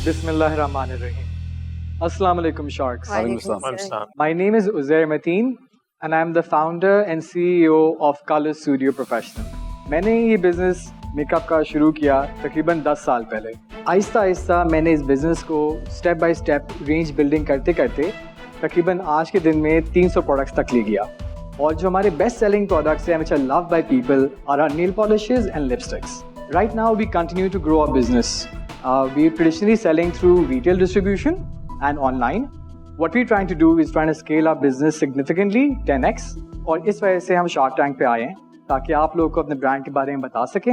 Bismillahirrahmanirrahim. Assalamu alaikum sharks. Walaikum My name is Uzair Mateen and I am the founder and CEO of Color Studio Professional. मैंने ये business makeup का शुरू किया तकरीबन 10 साल पहले। आहिस्ता आहिस्ता मैंने इस बिजनेस को step by step range building करते करते तकरीबन आज के दिन में 300 प्रोडक्ट्स तक ले गया। और जो हमारे बेस्ट सेलिंग प्रोडक्ट्स हैं, which are loved by people, are our nail polishes and lipsticks. Right now, we continue to grow our business. We're traditionally selling through retail distribution and online. What we're trying to do is trying to scale our business significantly, 10x. और इस वजह से हम Shark Tank पे आए हैं ताकि आप लोगों को अपने ब्रांड के बारे में बता सकें.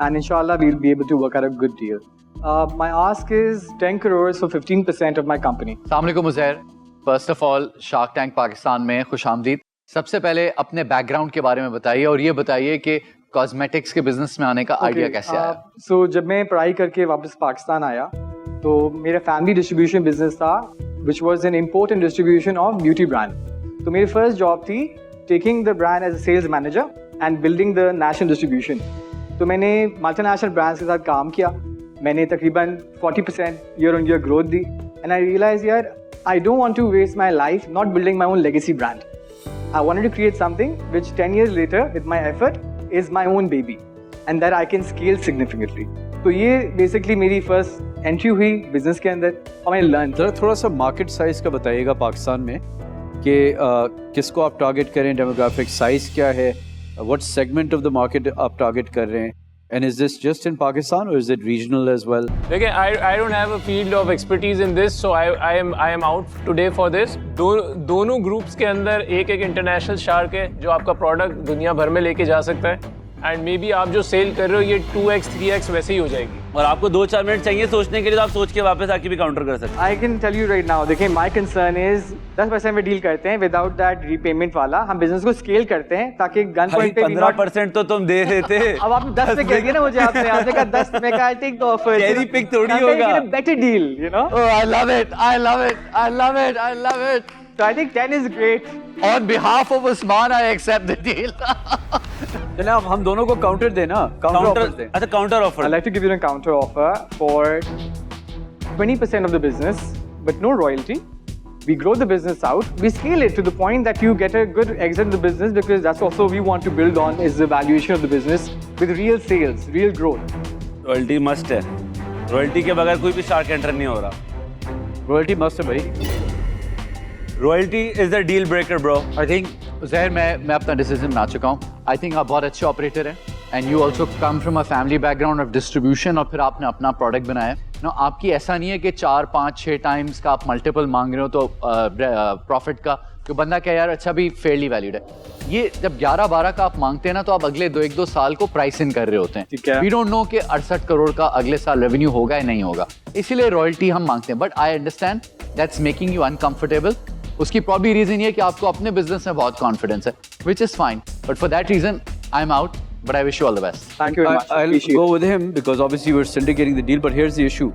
And inshallah, we'll be able to work out a good deal. My ask is 10 crores for 15% of my company. अस्सलाम वालेकुम Uzair. First of all, Shark Tank Pakistan में खुशामदीद. सबसे पहले अपने बैकग्राउंड के बारे में बताइए और ये बताइए कि कॉस्मेटिक्स के बिजनेस में आने का आइडिया कैसे आया? So, जब मैं पढ़ाई करके वापस पाकिस्तान आया तो मेरा फैमिली डिस्ट्रीब्यूशन बिजनेस था which was an import and distribution of beauty brand. तो मेरी फर्स्ट जॉब थी taking the brand as a sales manager and building the national distribution. तो मैंने मल्टीनेशनल ब्रांड्स के साथ काम किया. मैंने तकरीबन 40% year on year growth the and I realized यार I don't want to waste my life not building my own legacy brand. I wanted to create something which 10 years later with my effort is my own baby and that I can scale significantly. तो ये basically मेरी first entry हुई business के अंदर और मैंने learn. जरा थोड़ा सा मार्केट साइज का बताइएगा पाकिस्तान में कि किसको आप टारगेट करें, डेमोग्राफिक साइज क्या है, what segment of the market आप टारगेट कर रहे हैं, and is this just in Pakistan or is it regional as well? देखिए, I don't have a field of expertise in this, so I am out today for this. दोनों groups के अंदर एक international shark है जो आपका product दुनिया भर में लेके जा सकता है एंड मे बी आप जो सेल कर रहे हो ये 2x 3x वैसे ही हो जाएगी. और आपको 2-4 मिनट चाहिए सोचने के लिए तो आप सोच के वापस आके भी काउंटर कर सकते हैं. I can tell you right now, देखिए my concern is 10% में डील करते हैं विदाउट दैट रीपेमेंट वाला. हम बिजनेस को स्केल करते हैं ताकि गन पॉइंट पे 15% तो तुम दे रहे थे. अब आप 10 पे कह दिए ना मुझे, आपने आपने कहा 10 में का take the offer. Cherry pick थोड़ी होगा. Better deal, you know. Oh, I love it. I love it. I love it. I love it. So I think 10 is great. On behalf of Usman, I accept the deal. चलिए आप हम दोनों को counter देना, counter offer दें. अच्छा counter offer. I'd like to give you a counter offer for 20% of the business, but no royalty. We grow the business out. We scale it to the point that you get a good exit in the business because that's also we want to build on is the valuation of the business with real sales, real growth. Royalty must है. Royalty के बगैर कोई भी shark enter नहीं हो रहा. Royalty must है भाई. Royalty is the deal breaker bro. I think Uzair मैं अपना डिसीजन बना चुका हूँ. I think आप बहुत अच्छे ऑपरेटर हैं and you also come from a family background of distribution और फिर आपने अपना प्रोडक्ट बनाया. No, आपकी ऐसा नहीं है कि 4, 5, 6 टाइम्स का आप मल्टीपल मांग रहे हो तो प्रॉफिट का तो बंदा क्या यार अच्छा भी फेयरली वैल्यूड है. ये जब 11-12 का आप मांगते हैं ना तो आप अगले 2 साल को प्राइस इन कर रहे होते हैं. वी डोंट नो कि 68 करोड़ का अगले साल रेवेन्यू होगा या नहीं होगा, इसीलिए रॉयल्टी हम मांगते हैं. But I understand that's making you uncomfortable. उसकी प्रॉब्ली रीजन ये है कि आपको अपने बिजनेस में बहुत कॉन्फिडेंस है, which is fine. But for that reason I am out. But I wish you all the best. Thank you very much. I'll go with him because obviously we're syndicating the deal. But here's the issue: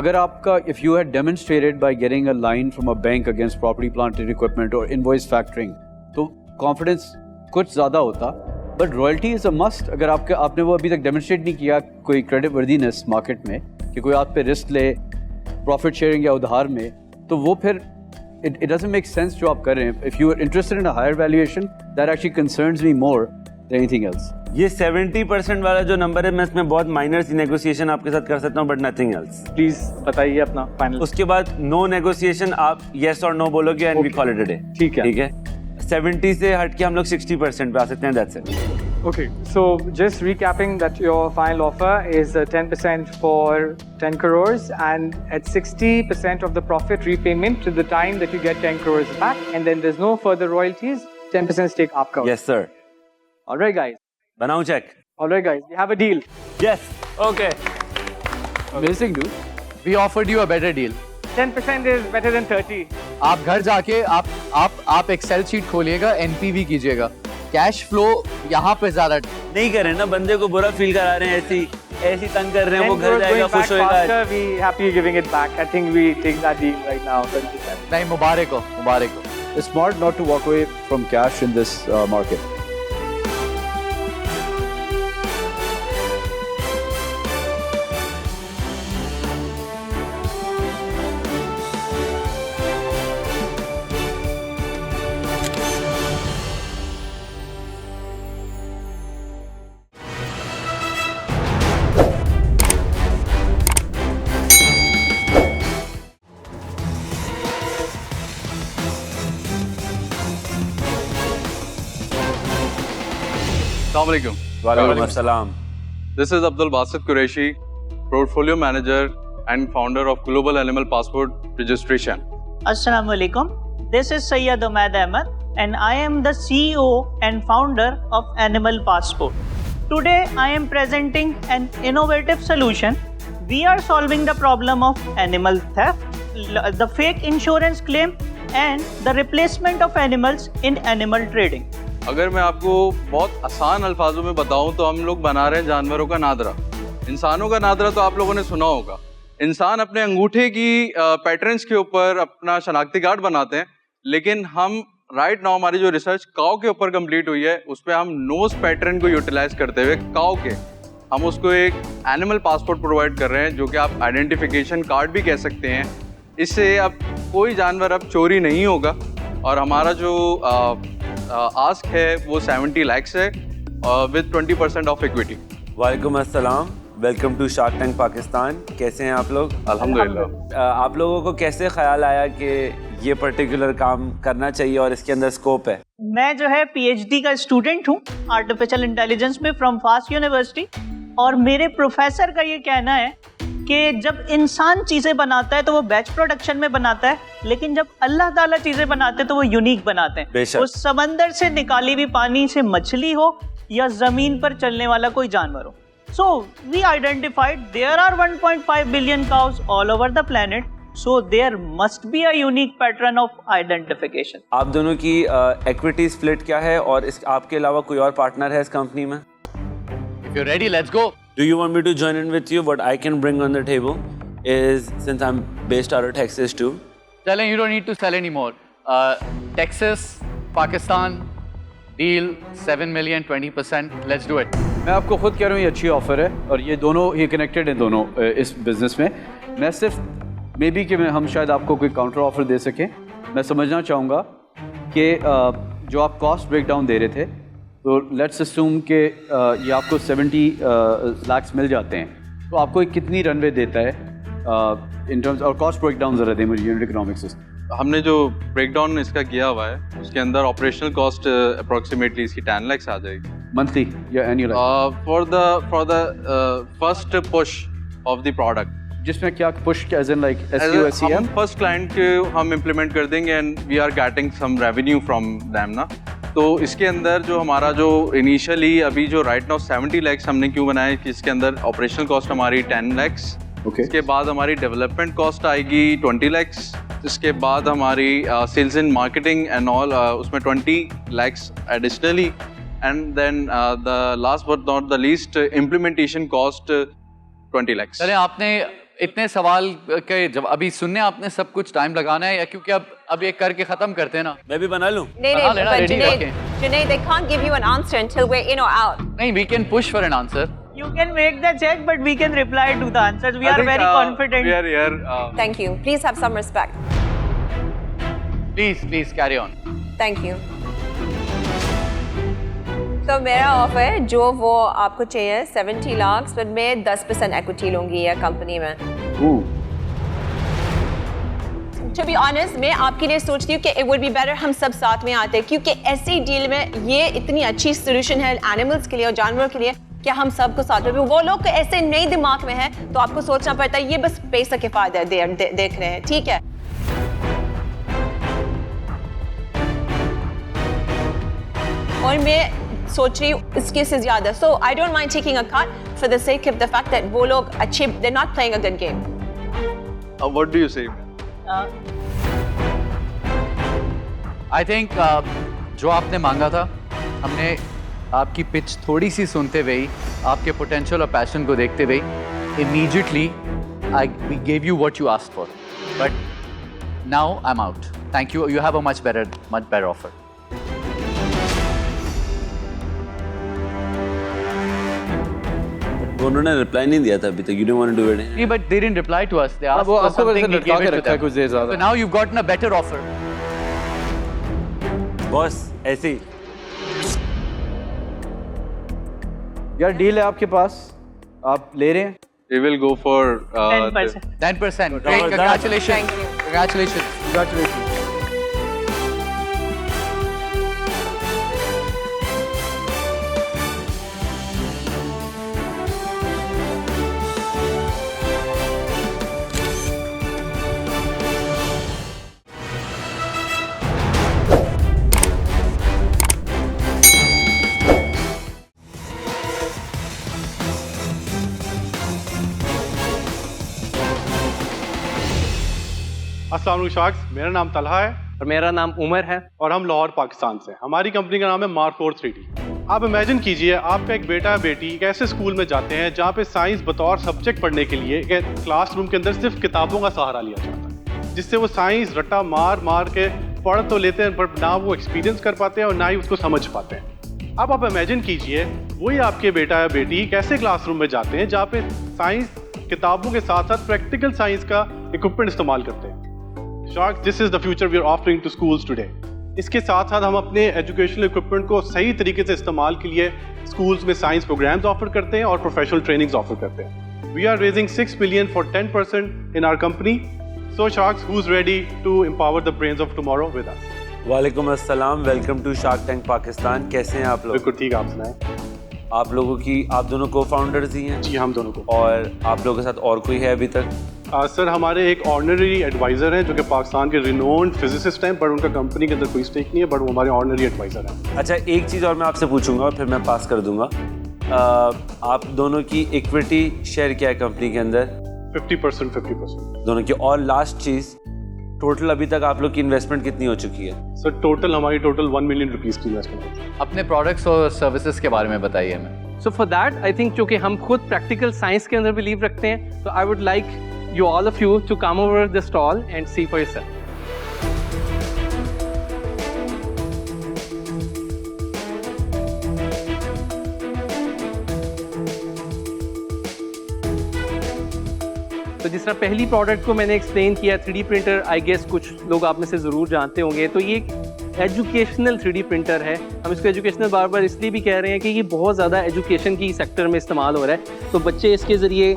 अगर आपका if you had demonstrated by getting a line from a bank against property, plant and equipment or invoice factoring, तो confidence कुछ ज़्यादा होता. But royalty is a must. अगर आपने वो अभी तक demonstrate नहीं किया कोई credit worthiness market में कि कोई आप पे risk ले profit sharing या उधार में, तो वो फिर it doesn't make sense जो आप कर रहे हैं. If you are interested in a higher valuation, that actually concerns me more than anything else. ये 70% वाला जो नंबर है मैं इसमें बहुत माइनर सी नेगोशिएशन आपके साथ कर सकता हूँ बट नथिंग एल्स. प्लीज बताइए अपना फाइनल. उसके बाद नो नेगोशिएशन, आप येस और नो बोलोगे and we call it a day. ठीक है. 70 से हट के हम लोग 60% पे आ सकते हैं. That's it. Okay, so just recapping that your final offer is 10% for 10 crores and at 60% of the profit repayment to the time that you get 10 crores back and then there's no further royalties, 10% stake आपका. Yes sir. All right guys. बनाऊं check. All right guys, we have a deal. Yes. Okay. Amazing dude. We offered you a better deal. 10% is better than 30. आप घर जाके आप Excel sheet खोलिएगा, NPV कीजिएगा. Cash flow यहाँ पे ज्यादा नहीं कर रहे ना, बंदे को बुरा फील करा रहे हैं, ऐसी तंग कर रहे हैं. वो घर जाएगा खुश होएगा. We happy giving it back. I think we take that deal right now. नहीं, मुबारक हो. It's smart not to walk away from cash in this market. Assalamualaikum. वालेकुम अस्सलाम. This is Abdul Basit Qureshi, Portfolio Manager and founder of Global Animal Passport Registration. Assalamu alaikum. This is Sayyid Umaid Ahmed and I am the CEO and founder of Animal Passport. Today I am presenting an innovative solution. We are solving the problem of animal theft, the fake insurance claim and the replacement of animals in animal trading. अगर मैं आपको बहुत आसान अल्फाजों में बताऊं तो हम लोग बना रहे हैं जानवरों का नादरा. इंसानों का नादरा तो आप लोगों ने सुना होगा. इंसान अपने अंगूठे की पैटर्न्स के ऊपर अपना शनाख्ती कार्ड बनाते हैं, लेकिन हम राइट नाउ हमारी जो रिसर्च काऊ के ऊपर कंप्लीट हुई है उस पर हम नोज पैटर्न को यूटिलाइज करते हुए काऊ के हम उसको एक एनिमल पासपोर्ट प्रोवाइड कर रहे हैं, जो कि आप आइडेंटिफिकेशन कार्ड भी कह सकते हैं. इससे अब कोई जानवर अब चोरी नहीं होगा और हमारा जो आस्क है वो 70 लाख है विद 20% ऑफ इक्विटी. वालेकुम अस्सलाम. Welcome to Shark tank Pakistan. कैसे हैं आप लोग? अल्हम्दुलिल्लाह. आप लोगों को कैसे ख्याल आया कि ये पर्टिकुलर काम करना चाहिए और इसके अंदर स्कोप है? मैं जो है पीएचडी का स्टूडेंट हूँ आर्टिफिशियल इंटेलिजेंस में फ्रॉम फास्ट यूनिवर्सिटी और मेरे प्रोफेसर का ये कहना है कि जब इंसान चीज़ें बनाता है तो वो बैच प्रोडक्शन में बनाता है, लेकिन जब अल्लाह ताला चीज़ें बनाते हैं तो वो यूनिक बनाते हैं. बेशक. वो समंदर से निकाली हुई पानी से मछली हो या ज़मीन पर चलने वाला कोई जानवर हो. So we identified there are 1.5 billion cows all over the planet. So there must be a unique pattern of identification. आप दोनों की इक्विटी स्प्लिट क्या है और इस आपके अलावा कोई और पार्टनर है इस कंपनी में? If you're ready, let's go. Do you want me to join in with you? What I can bring on the table is, since I'm based out of Texas too. Telling you don't need to sell anymore. Texas, Pakistan, deal 7 million, 20%. Let's do it. मैं आपको खुद कह रहा हूँ ये अच्छी offer है और ये दोनों ही कनेक्टेड हैं दोनों इस बिज़नेस में. मैं सिर्फ मे बी कि हम शायद आपको कोई काउंटर ऑफ़र दे सकें. मैं समझना चाहूँगा कि जो आप कॉस्ट ब्रेकडाउन दे रहे थे, तो लेट्स अस्यूम कि ये आपको 70 लाख मिल जाते हैं, तो आपको कितनी रनवे देता है इन टर्म्स और कॉस्ट ब्रेकडाउन ज़रा दें मुझे यूनिट इकोनॉमिक्स. हमने जो ब्रेकडाउन इसका किया हुआ है उसके अंदर ऑपरेशनल कॉस्ट अप्रोक्सीमेटली इसकी 10 लाख आ जाएगी मंथली या annual for the first push of the product. जिसमें क्या push as in like SEO SEM first client के हम इम्प्लीमेंट कर देंगे and we are getting some revenue from them ना. तो इसके अंदर जो हमारा जो इनिशियली अभी जो राइट नाउ 70 लाख हमने क्यों बनाया कि इसके अंदर ऑपरेशनल कॉस्ट हमारी 10 लाख. इसके बाद हमारी डेवलपमेंट कॉस्ट आएगी 20 लाख. इसके बाद हमारी sales and marketing and all उसमें 20 lakh additionally and then the last but not the least implementation cost 20 lakh. चले आपने इतने सवाल के जब अभी सुनने आपने सब कुछ टाइम लगाना है या क्योंकि अब ये करके खत्म करते हैं ना. मैं भी बना लूं? No, बना लेना, but ready Junaid, रखें. Junaid, they can't give you an answer until we're in or out. नहीं, we can push for an answer. You can make the check, but we can reply to the answers. We are very confident. We are here. Thank you. Please have some respect. Please carry on. Thank you. तो मेरा offer जो वो आपको चाहिए 70 लाख, पर मैं 10% equity लूंगी ये कंपनी में. To be honest, मैं आपके लिए सोचती हूँ कि it would be better हम सब साथ में आते, क्योंकि ऐसी डील में ये इतनी अच्छी सोल्यूशन है एनिमल्स के लिए और जानवरों के लिए कि हम सबको साथ में. वो लोग ऐसे नए दिमाग में है तो आपको सोचना पड़ता है, ये बस पैसा के फायदा देख रहे हैं. ठीक है, और मैं सोच रही हूँ इसके से ज्यादा. So I don't mind taking a cut for the sake of the fact that वो लोग अच्छे, they're not playing a good game. What do you say? I think जो आपने मांगा था, हमने आपकी पिच थोड़ी सी सुनते हुए ही, आपके पोटेंशियल और पैशन को देखते हुए immediately we gave you what you asked for, but now I am out. Thank you. You have a much better offer. उन्होंने रिप्लाई नहीं दिया था अभी तक. You don't want to do it. नहीं, but they didn't reply to us. They asked वो for आपको वैसे समथिंग, लटका के रखा है कुछ देर ज़्यादा. So now you've gotten a better offer. Boss ऐसे ही यार डील है आपके पास, आप ले रहे हैं. We will go for 10%. 10%. Great. Congratulations. Congratulations. Congratulations. अस्सलाम वालेकुम शाख्स, मेरा नाम तलहा है और मेरा नाम उमर है और हम लाहौर पाकिस्तान से। हमारी कंपनी का नाम है मार्क 4 3D। आप इमेजिन कीजिए आपका एक बेटा या बेटी एक ऐसे स्कूल में जाते हैं जहाँ पे साइंस बतौर सब्जेक्ट पढ़ने के लिए एक क्लासरूम के अंदर सिर्फ किताबों का सहारा लिया जाता है, जिससे वो साइंस रट्टा मार मार के पढ़ तो लेते हैं बट ना वो एक्सपीरियंस कर पाते हैं और ना ही उसको समझ पाते हैं। अब आप इमेजिन कीजिए वही आपके बेटा या बेटी कैसे क्लासरूम में जाते हैं जहाँ पे साइंस किताबों के साथ साथ प्रैक्टिकल साइंस का इक्विपमेंट इस्तेमाल करते हैं। Shark, this is the future we are offering to schools today. इसके साथ साथ हम अपने एजुकेशनल इक्विपमेंट को सही तरीके से इस्तेमाल के लिए स्कूल्स में साइंस प्रोग्राम्स ऑफर करते हैं और प्रोफेशनल ट्रेनिंग्स ऑफर करते हैं। We are raising 6 million for 10% in our company. So Sharks, who's ready to empower the brains of tomorrow with us? वालेकुम अस्सलाम, welcome to Shark tank Pakistan. कैसे हैं आप लोग? बिल्कुल ठीक, आप सुनाएं। आप लोगों की, आप दोनों को फाउंडर्स ही हैं? जी, हम दोनों को। और आप लोगों के साथ और कोई है अभी तक? सर, हमारे एक ऑनररी एडवाइज़र हैं जो कि पाकिस्तान के रिनोन्ड फिजिसिस्ट हैं, पर उनका कंपनी के अंदर कोई स्टेक नहीं है, बट वो हमारे ऑनररी एडवाइज़र हैं। अच्छा, एक चीज़ और मैं आपसे पूछूंगा और फिर मैं पास कर दूंगा। आप दोनों की इक्विटी शेयर क्या है कंपनी के अंदर? 50% 50% दोनों की। और लास्ट चीज़, टोटल अभी तक आप लोग की इन्वेस्टमेंट कितनी हो चुकी है? सर, हमारी टोटल 1 million रुपीज़ की इन्वेस्टमेंट है। अपने प्रोडक्ट्स और सर्विसेज के बारे में बताइए हमें। So for that I think चूंकि हम खुद प्रैक्टिकल साइंस के अंदर बिलीव रखते हैं, तो I would like you all of you to come over the stall and see for yourself. तो जिस तरह पहली प्रोडक्ट को मैंने एक्सप्लेन किया 3D प्रिंटर, आई गेस कुछ लोग आप में से ज़रूर जानते होंगे। तो ये एजुकेशनल 3D प्रिंटर है। हम इसको एजुकेशनल बार बार इसलिए भी कह रहे हैं कि ये बहुत ज़्यादा एजुकेशन की सेक्टर में इस्तेमाल हो रहा है। तो बच्चे इसके ज़रिए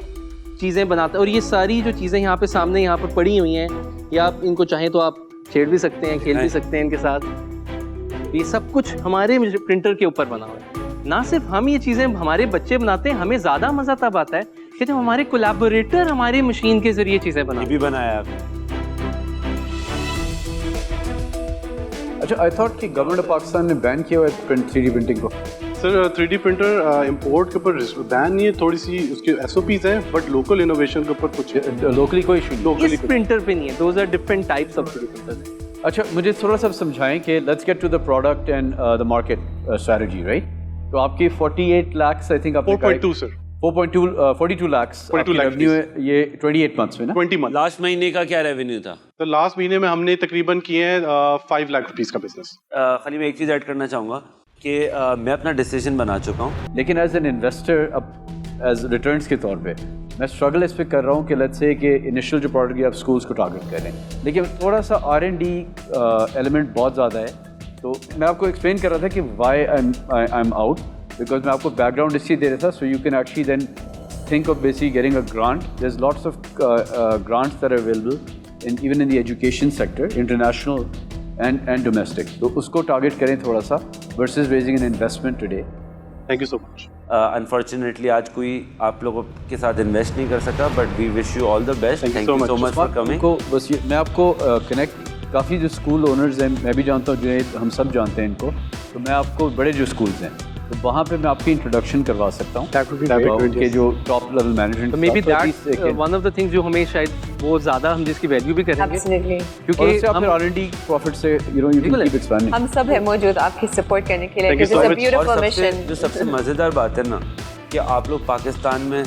चीज़ें बनाते हैं और ये सारी जो चीज़ें यहाँ पे सामने यहाँ पर पड़ी हुई हैं, या आप इनको चाहें तो आप छेड़ भी सकते हैं, खेल भी सकते हैं इनके साथ। ये सब कुछ हमारे प्रिंटर के ऊपर बना हुआ है। ना सिर्फ हम ये चीज़ें हमारे बच्चे बनाते हैं, हमें ज़्यादा मज़ा तब आता है कि जब हमारे कोलैबोरेटर हमारी मशीन के ज़रिए चीज़ें बनाते हैं। ये भी बनाया आपने? अच्छा, आई थॉट कि गवर्नमेंट ऑफ पाकिस्तान ने बैन किया हुआ है 3D प्रिंटिंग को। सर, 3D प्रिंटर इंपोर्ट के ऊपर बैन नहीं है, थोड़ी सी उसके SOPs हैं, बट लोकल इनोवेशन के ऊपर कुछ लोकली कोई इशू नहीं। इस प्रिंटर पे नहीं है। Those are different types of 3D printers. अच्छा, मुझे थोड़ा सा समझाएं कि let's get to the product and the market strategy, right? तो आपकी 48 lakhs आई थिंक आपने 4.2 सर 42 lakhs 42 lakhs रेवेन्यू है ये 28 months में ना? 20 months। लास्ट महीने का क्या रेवेन्यू था? तो लास्ट महीने में हमने तकरीबन किए हैं 5 लाख रुपीस का बिजनेस। खाली मैं एक चीज़ ऐड करना चाहूँगा कि मैं अपना डिसीजन बना चुका हूँ। लेकिन एज एन इन्वेस्टर, अब एज रिटर्न्स के तौर पे मैं स्ट्रगल इस पर कर रहा हूँ कि लेट्स से कि इनिशियल जो प्रोडक्ट आप स्कूल्स को टारगेट करें, लेकिन थोड़ा सा R&D एलिमेंट बहुत ज़्यादा है। तो मैं आपको एक्सप्लेन कर रहा था कि why I am out, because मैं आपको बैकग्राउंड इसलिए दे रहा था so you can actually then think of basically getting a grant. There's lots of grants that are available even in the education sector, international and domestic. तो उसको target करें थोड़ा सा versus raising an investment today. Thank you so much. Unfortunately आज कोई आप लोगों के साथ इन्वेस्ट नहीं कर सका, but we wish you all the best. Thank you so much for coming. को बस ये मैं आपको connect काफ़ी जो स्कूल ओनर्स हैं मैं भी जानता हूँ, जो हम सब जानते हैं इनको, तो मैं आपको बड़े जो स्कूल्स हैं तो वहाँ पे मैं आपकी इंट्रोडक्शन करवा सकता हूँ उनके जो टॉप लेवल मैनेजमेंट। तो maybe that's one of the things जो हमें शायद वो ज़्यादा हम जिसकी वैल्यू भी करेंगे, क्योंकि हम R&D प्रॉफिट से यू कैन कीप एक्सपैंडिंग। हम सब है मौजूद आपकी सपोर्ट करने के लिए। This is a beautiful mission. जो सबसे मज़ेदार बात है ना कि आप लोग पाकिस्तान में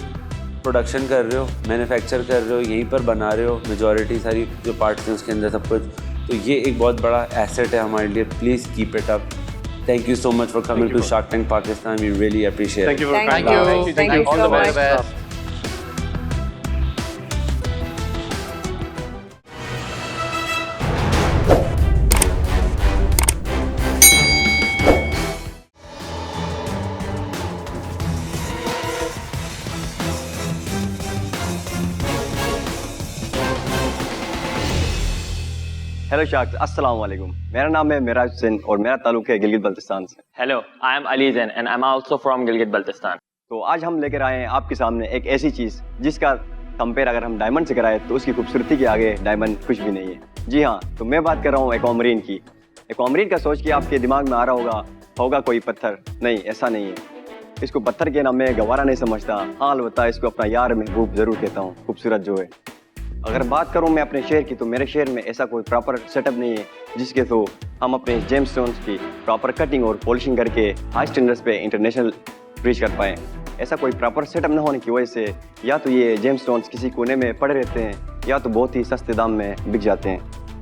प्रोडक्शन कर रहे हो, मैन्युफैक्चर कर रहे हो, यहीं पर बना रहे हो, मेजॉरिटी सारी जो पार्ट्स हैं उसके अंदर सब कुछ, तो ये एक बहुत बड़ा एसेट है हमारे लिए। Please keep it up. Thank you so much for coming to Shark Tank Pakistan. We really appreciate it. Thank you for Thank you. Thank you so much. Hello sharks, अस्सलाम वालेकुम। मेरा नाम है मिराज हुसैन और मेरा ताल्लुक है गिलगित बल्तिस्तान से। Hello, I am Ali Jain and I am also from Gilgit Baltistan. तो आज हम लेकर आए हैं आपके सामने एक ऐसी चीज़ जिसका कंपेयर अगर हम डायमंड से कराएं तो उसकी खूबसूरती के आगे डायमंड कुछ भी नहीं है। जी हाँ, तो मैं बात कर रहा हूँ एक्वामरीन की। एक्वामरीन का सोच के आपके दिमाग में आ रहा होगा कोई पत्थर। नहीं, ऐसा नहीं है। इसको पत्थर के नाम में गवारा नहीं समझता। हाँ, अलबत्ता इसको अपना यार महबूब ज़रूर कहता हूँ, खूबसूरत जो है। अगर बात करूं मैं अपने शहर की, तो मेरे शहर में ऐसा कोई प्रॉपर सेटअप नहीं है जिसके थ्रू हम अपने जेम्स स्टोन्स की प्रॉपर कटिंग और पॉलिशिंग करके हाई स्टैंडर्ड्स पे इंटरनेशनल रीच कर पाएँ। ऐसा कोई प्रॉपर सेटअप न होने की वजह से या तो ये जेम्स स्टोन्स किसी कोने में पड़े रहते हैं या तो बहुत ही सस्ते दाम में बिक जाते हैं।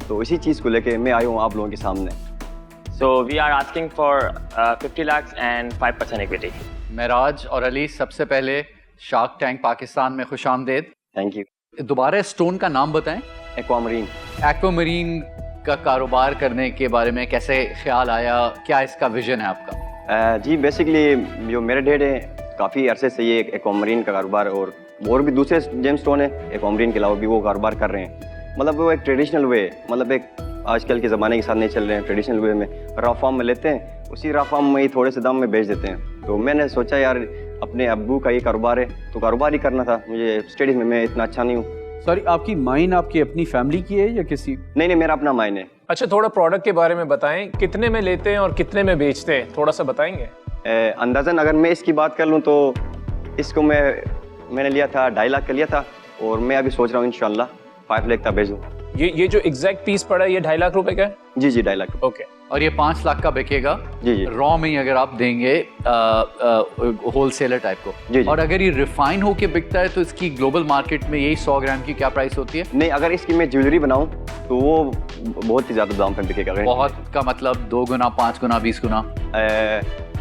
तो इसी चीज़ को लेके मैं आया हूँ आप लोगों के सामने। So we are asking for 50 lakhs and 5% equity. महराज और अली, सबसे पहले शार्क टैंक पाकिस्तान में खुशामदेद। Thank you. दोबारा स्टोन का नाम बताएं। एक्वामरीन। एक्वामरीन का कारोबार करने के बारे में कैसे ख्याल आया, क्या इसका विजन है आपका? जी बेसिकली जो मेरे डैड हैं काफ़ी अरसे से ये एक्वामरीन का कारोबार और भी दूसरे जेम स्टोन है एक्वामरीन के अलावा भी वो कारोबार कर रहे हैं। मतलब वो एक ट्रेडिशनल वे, मतलब एक आजकल के ज़माने के साथ नहीं चल रहे हैं, ट्रेडिशनल वे में रॉ फॉर्म में लेते हैं, उसी रॉ फॉर्म में ही थोड़े से दाम में बेच देते हैं। तो मैंने सोचा यार अपने अब्बू का ये कारोबार है तो कारोबार ही करना था, मुझे स्टडीज़ में मैं इतना अच्छा नहीं हूँ। सॉरी, आपकी माइन आपकी अपनी फैमिली की है या किसी? नहीं, मेरा अपना माइन है। अच्छा, थोड़ा प्रोडक्ट के बारे में बताएं, कितने में लेते हैं और कितने में बेचते हैं, थोड़ा सा बताएंगे? अंदाज़न अगर मैं इसकी बात कर लूँ तो इसको मैंने लिया था 2.5 लाख का लिया था और मैं अभी सोच रहा हूँ इंशाल्लाह 5 लाख का बेचूँ। ये जो एग्जैक्ट पीस पड़ा है ये 2.5 लाख रुपए का है? जी 2.5 लाख। ओके। और ये 5 लाख का बिकेगा जी रॉ में ही अगर आप देंगे होलसेलर टाइप को। जी। और अगर ये रिफाइन होके बिकता है तो इसकी ग्लोबल मार्केट में यही 100 ग्राम की क्या प्राइस होती है? नहीं, अगर इसकी मैं ज्वेलरी बनाऊं तो वो बहुत ही ज़्यादा दाम पे बिकेगा। बहुत का मतलब 2 गुना, 5 गुना, 20 गुना?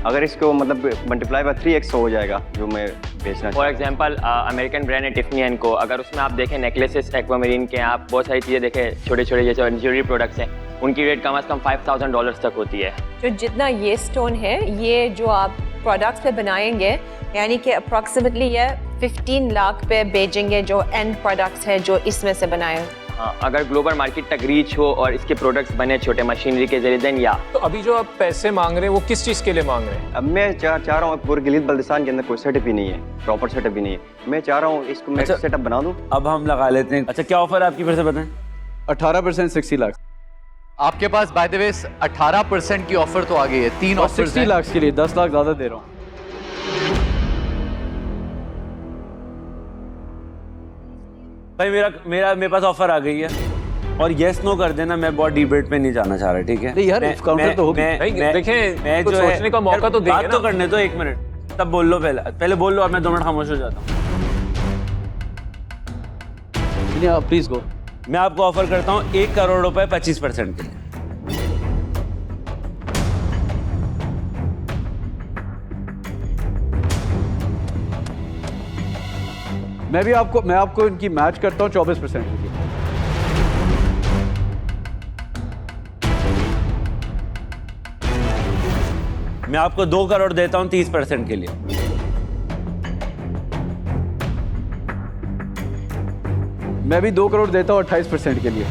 अगर इसको मतलब मल्टीप्लाई बाय 3x हो जाएगा जो मैं बेचना। फॉर एग्जांपल अमेरिकन ब्रांड है टिफनी एंड को, अगर उसमें आप देखें नेकलेसेस एक्वामरीन के, आप बहुत सारी चीज़ें देखें, छोटे छोटे जैसे ज्वेलरी प्रोडक्ट्स हैं, उनकी रेट कम से कम $5,000 तक होती है। जो जितना ये स्टोन है, ये जो आप प्रोडक्ट्स पे बनाएंगे, यानी कि अप्रॉक्सीमेटली ये 15 लाख पे बेचेंगे जो एंड प्रोडक्ट्स है जो इसमें से बनाए। हाँ, अगर ग्लोबल मार्केट तक रीच हो और इसके प्रोडक्ट्स बने छोटे मशीनरी के जरिए देन या। तो अभी जो आप पैसे मांग रहे हैं वो किस चीज़ के लिए मांग रहे हैं? अब मैं चाह रहा हूँ पूरे गिलगित बल्तिस्तान के अंदर कोई सेटअप ही नहीं है, प्रॉपर सेटअप ही नहीं है। मैं चाह रहा हूँ इसको मैं सेटअप बना दूँ। अब हम लगा लेते हैं। अच्छा, क्या ऑफर है आपकी, फिर से बताएं? 18% 60 लाख। आपके पास बाय द वे 18% की ऑफर तो आ गई है, 3 ऑफर 60 लाख के लिए 10 लाख ज़्यादा दे रहा हूँ। भाई मेरे पास ऑफर आ गई है और यस नो कर देना, मैं बहुत डिबेट पे नहीं जाना चाह रहा, ठीक है? नहीं यार, काउंटर तो होगी। देखें, मैं कुछ जो सोचने का मौका तो देंगे बात तो ना। करने दो 1 मिनट, तब बोल लो, पहले बोल लो और मैं 2 मिनट खामोश हो जाता हूँ। Please go. मैं आपको ऑफर करता हूँ 1 करोड़ रुपए 25% के लिए। मैं आपको इनकी मैच करता हूँ 24% की। मैं आपको 2 करोड़ देता हूँ 30% के लिए। मैं भी 2 करोड़ देता हूँ 28% के लिए।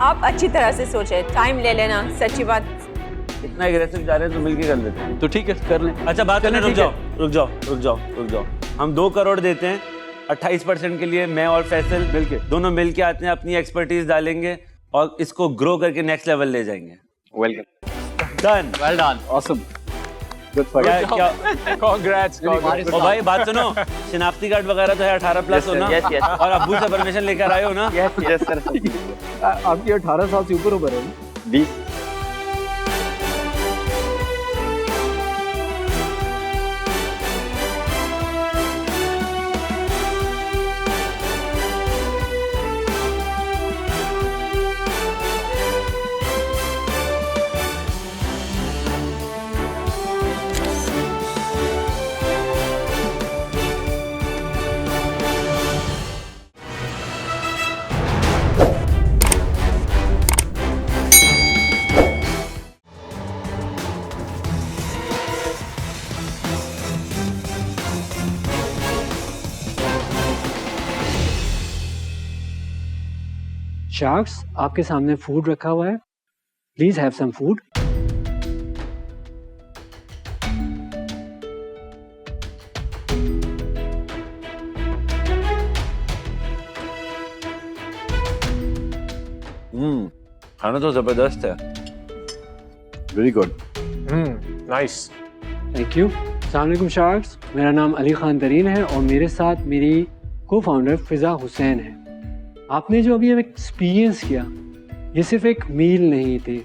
आप अच्छी तरह से सोचें, टाइम ले लेना, सच्ची बात। इतना एग्रेसिव जा रहे हैं तो मिलके कर लेते हैं। तो ठीक है, कर लें। अच्छा, बात करने, चलें, रुक जाओ। हम 2 करोड़ देते हैं 28% के लिए। मैं और फैसल दोनों मिलके आते हैं, अपनी एक्सपर्टीज डालेंगे और इसको ग्रो करके नेक्स्ट लेवल ले जाएंगे। Welcome. Done. Well done. Awesome. Good for congrats. और भाई बात सुनो, शिनाख्ती कार्ड वगैरह तो है 18+ हो ना? yes. और अब्बू से परमिशन लेकर आए हो ना? Yes sir. आपकी 18 साल से ऊपर है ना? 20। शार्क्स, आपके सामने फूड रखा हुआ है, प्लीज हैव सम फूड। खाना तो ज़बरदस्त है। Very good. Nice. Thank you. अस्सलाम वालेकुम शार्क्स, मेरा नाम अली खान तरीन है और मेरे साथ मेरी को फाउंडर फ़िज़ा हुसैन है। आपने जो अभी एक्सपीरियंस किया, ये सिर्फ एक मील नहीं थी।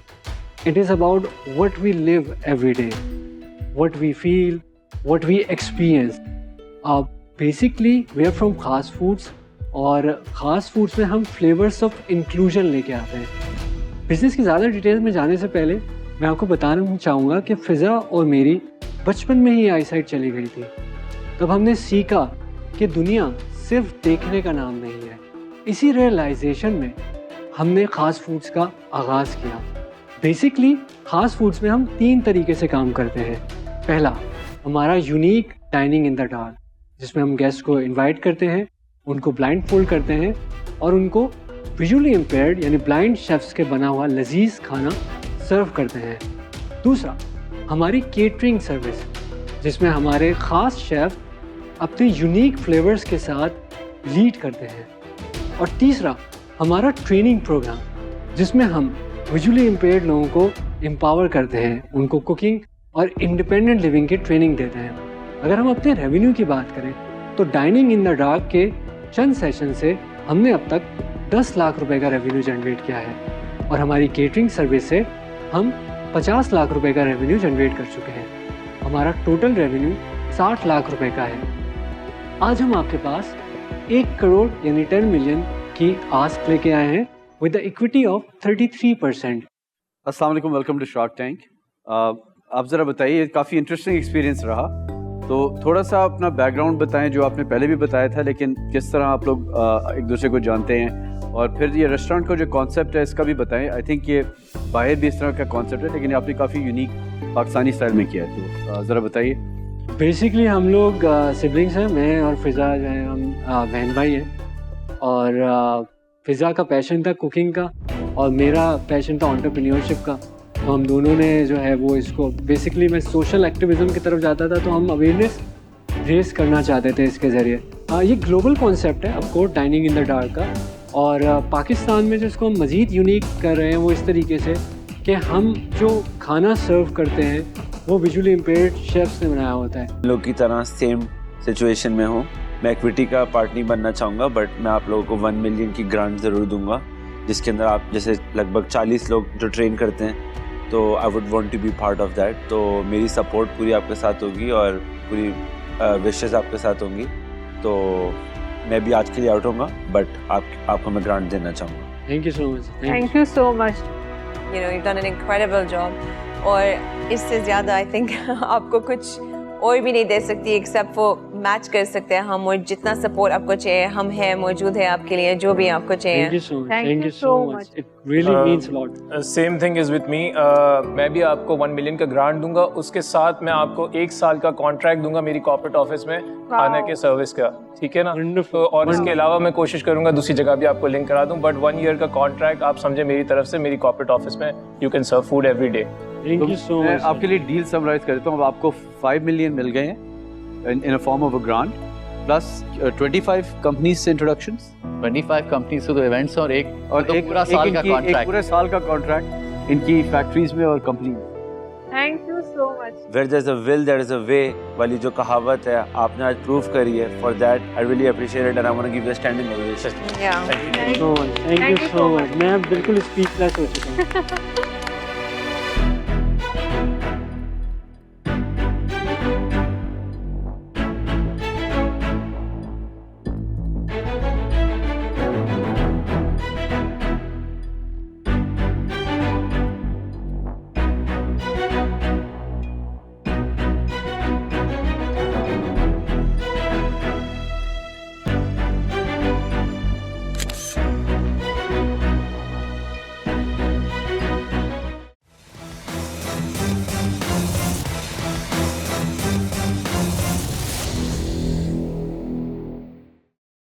It is about what we live every day, what we feel, what we experience. Basically we are from Khaas foods और ख़ास फूड्स में हम फ्लेवर्स ऑफ इंक्लूजन लेके आते हैं। बिज़नेस की ज़्यादा डिटेल्स में जाने से पहले मैं आपको बताना चाहूँगा कि फ़िज़ा और मेरी बचपन में ही आईसाइट चली गई थी। तब हमने सीखा कि दुनिया सिर्फ देखने का नाम नहीं है। इसी रियलाइजेशन में हमने ख़ास फूड्स का आगाज़ किया। बेसिकली ख़ास फूड्स में हम 3 तरीके से काम करते हैं। पहला, हमारा unique dining in the dark, जिसमें हम गेस्ट को इनवाइट करते हैं, उनको ब्लाइंड फोल्ड करते हैं और उनको विजुअली इम्पेयर्ड यानी ब्लाइंड शेफ्स के बना हुआ लजीज खाना सर्व करते हैं। दूसरा, हमारी केटरिंग सर्विस, जिसमें हमारे ख़ास शेफ अपने यूनिक फ्लेवर्स के साथ लीड करते हैं। और तीसरा, हमारा ट्रेनिंग प्रोग्राम, जिसमें हम विजुअली इम्पेयर्ड लोगों को एम्पावर करते हैं, उनको कुकिंग और इंडिपेंडेंट लिविंग की ट्रेनिंग देते हैं। अगर हम अपने रेवेन्यू की बात करें तो डाइनिंग इन द डार्क के चंद सेशन से हमने अब तक 10 लाख रुपए का रेवेन्यू जनरेट किया है और हमारी केटरिंग सर्विस से हम 50 लाख रुपए का रेवेन्यू जनरेट कर चुके हैं। हमारा टोटल रेवेन्यू 60 लाख रुपए का है। आज हम आपके पास 1 करोड़ यानी 10 मिलियन की आस्क लेके आए हैं विद द इक्विटी ऑफ 33%। अस्सलाम वालेकुम, वेलकम टू शार्क टैंक। आप ज़रा बताइए, काफ़ी इंटरेस्टिंग एक्सपीरियंस रहा, तो थोड़ा सा अपना बैकग्राउंड बताएं जो आपने पहले भी बताया था, लेकिन किस तरह आप लोग एक दूसरे को जानते हैं, और फिर ये रेस्टोरेंट का जो कॉन्सेप्ट है इसका भी बताएं। आई थिंक ये बाहर भी इस तरह का कॉन्सेप्ट है, लेकिन आपने काफ़ी यूनिक पाकिस्तानी स्टाइल में किया है, तो ज़रा बताइए। बेसिकली हम लोग सिबलिंग्स हैं, मैं और फ़िज़ा जो है हम बहन भाई हैं। और फ़िज़ा का पैशन था कुकिंग का और मेरा पैशन था एंटरप्रेन्योरशिप का। तो हम दोनों ने जो है वो इसको, बेसिकली मैं सोशल एक्टिविज़म की तरफ जाता था, तो हम अवेयरनेस रेस करना चाहते थे इसके ज़रिए। ये ग्लोबल कॉन्सेप्ट है of course dining in the dark का, और पाकिस्तान में जिसको हम मज़ीद यूनिक कर रहे हैं वो इस तरीके से कि हम जो खाना सर्व करते हैं वो विजुअली इम्पेयर्ड शेफ्स ने बनाया होता है। लोग की तरह सेम सिचुएशन में हूँ, मैं इक्विटी का पार्ट नहीं बनना चाहूँगा, बट मैं आप लोगों को 1 मिलियन की ग्रांट ज़रूर दूंगा, जिसके अंदर आप जैसे लगभग 40 लोग जो ट्रेन करते हैं, तो I would want to be part of that. तो मेरी सपोर्ट पूरी आपके साथ होगी और पूरी विशेस आपके साथ होंगी। तो मैं भी आज के लिए आउट होऊंगा, बट आपको मैं ग्रांट देना चाहूँगा। Thank you so much. Thank you so much. You know, you done an incredible job, और इससे ज़्यादा आई थिंक आपको कुछ और भी नहीं दे सकती एक्सेप्ट वो मैच कर सकते हैं हम, और जितना सपोर्ट आपको चाहिए हम हैं, मौजूद है आपके लिए, जो भी आपको चाहिए। Thank you so much. Thank you so much. It really means a lot. Same thing is with me. मैं भी आपको 1 मिलियन का ग्रांट दूंगा, उसके साथ मैं आपको 1 साल का कॉन्ट्रैक्ट दूंगा मेरी कॉर्पोरेट ऑफिस में खाने के सर्विस का, ठीक है ना? तो और इसके अलावा मैं कोशिश करूंगा दूसरी जगह भी आपको लिंक करा दूं, बट 1 ईयर का कॉन्ट्रैक्ट आप समझे मेरी तरफ से, मेरी कॉर्पोरेट ऑफिस में you can serve food every day. Thank you so मैं मच। आपके लिए डील समराइज कर देता हूँ। अब आपको 5 मिलियन मिल गए हैं in a form of a grant, plus 25 companies से introductions, 25 कंपनीज से तो इवेंट्स और एक पूरा साल का एक कॉन्ट्रैक्ट। पूरे साल का कॉन्ट्रैक्ट इनकी फैक्ट्रीज में और company. Thank you so much. Where there's a will, there is a way वाली जो कहावत है आपने आज प्रूव करी है। For that I really appreciate it and I want to give you a standing ovation. Yeah. Thank you so much. मैं बिल्कुल स्पीचलेस हो चुका हूँ।